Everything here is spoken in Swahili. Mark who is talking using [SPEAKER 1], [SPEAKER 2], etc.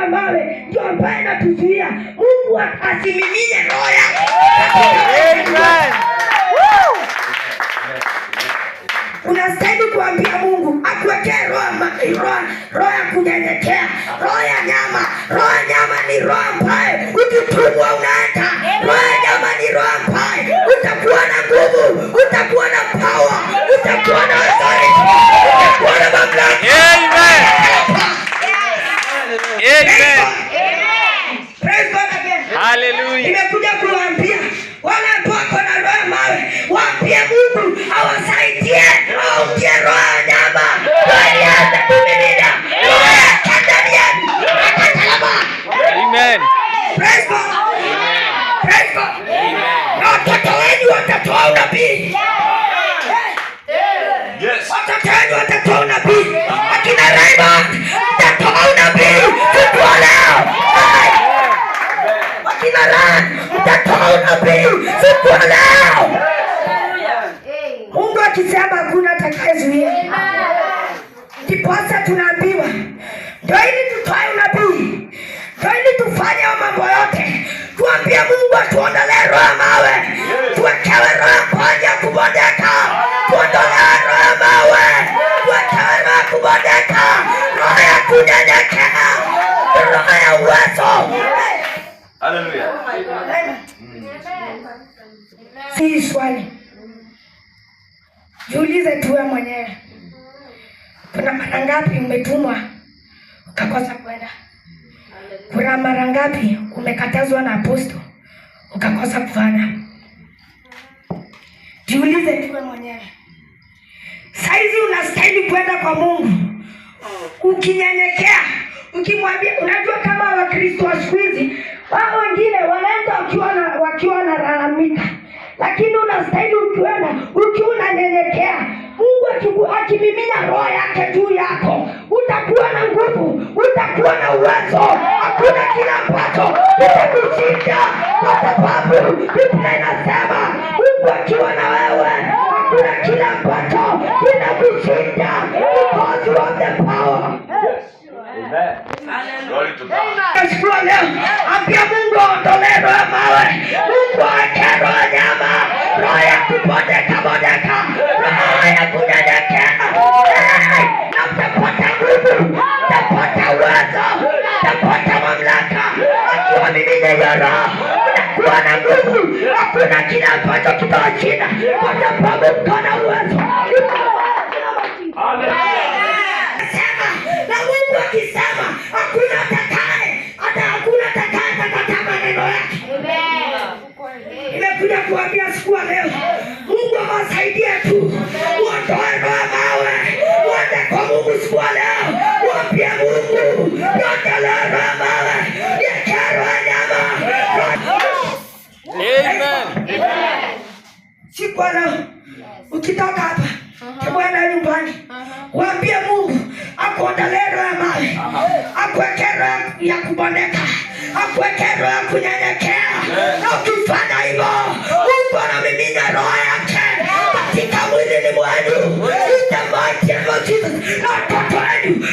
[SPEAKER 1] mawe ndio ambaye anatuzuia Mungu asimimine roho yake. Amen. Unastahili kuambia Mungu akuwekee roho ya kunyenyekea, roho ya nyama. Roho ya nyama ni roho ambaye ukitumwa unaenda. Roho ya nyama ni roho ambaye utakuwa na nguvu, utakuwa na power, utakuwa na authority, utakuwa na mamlaka. Amen. Amen. Praise God again. Hallelujah. Nimekuja kuambia wale ambao wana roho ya mawe, waambie Mungu awasaidie, aondoe roho ya nyama. Walianza kumimina roho ya kadariani. Amen. Praise God. Praise God. Na watoto wenu watatoa unabii. Yes. Watoto wenu watatoa unabii. Akina Raymond watatoa unabii. Tuko leo. Akina Raymond watatoa unabii. Tuko leo. Mungu akisema hakuna atakayezuia. Ndiposa tunaambiwa ndio ili tutoe unabii, ndio ili tufanye mambo yote. Tuambie Mungu atuondolee roho ya mawe, tuwekewe roho ya kuja kubondeka, tuondolee roho ya mawe, tuwekewe roho ya kubondeka, roho ya kunyenyekea, roho ya uwezo. Haleluya. Si swali, jiulize tu wewe mwenyewe. Kuna mara ngapi umetumwa ukakosa kwenda? Kuna mara ngapi umekatazwa na apostol ukakosa kufanya? Jiulize tu wewe mwenyewe. Saizi unastahili kwenda kwa Mungu ukinyenyekea, ukimwambia. Unajua kama Wakristo wa siku hizi wao wengine wanaenda wakiwa na lalamika, lakini unastahili ukiwa unanyenyekea. Mungu akimimina roho yake juu yako, utakuwa na nguvu, utakuwa na uwezo. Hakuna kila ambacho kitakushinda, kwa sababu Biblia inasema Mungu akiwa na wewe, hakuna kila ambacho kitakushinda, because you have the power. Glory to God. Ambia Mungu aondolee roho ya mawe, Mungu aweke roho ya nyama, roho ya kubondeka, roho ya kunyenyekea. Na utapata nguvu, utapata uwezo, utapata mamlaka. Akiwa mimine ya roho, unakuwa na nguvu. Hakuna kile ambacho kitawashinda, kwa sababu uko na uwezo. Na Mungu akisema hakuna atakaye kataa maneno yake. Nimekuja kuambia siku leo, Mungu awasaidie tu, uondoe roho ya mawe, uende kwa Mungu siku leo, uambie Mungu ondolee roho ya mawe, yeke roho ya nyama. Amen. Siku leo ukitoka hapa, kwenda nyumbani, waambie Mungu akuondolee roho ya mawe, akuweke roho ya kubondeka, akuweke roho ya kunyenyekea. Na ukifanya hivyo, Mungu anamimina roho yake katika mwilini mwenu. In the mighty name of Jesus. Na watoto wenu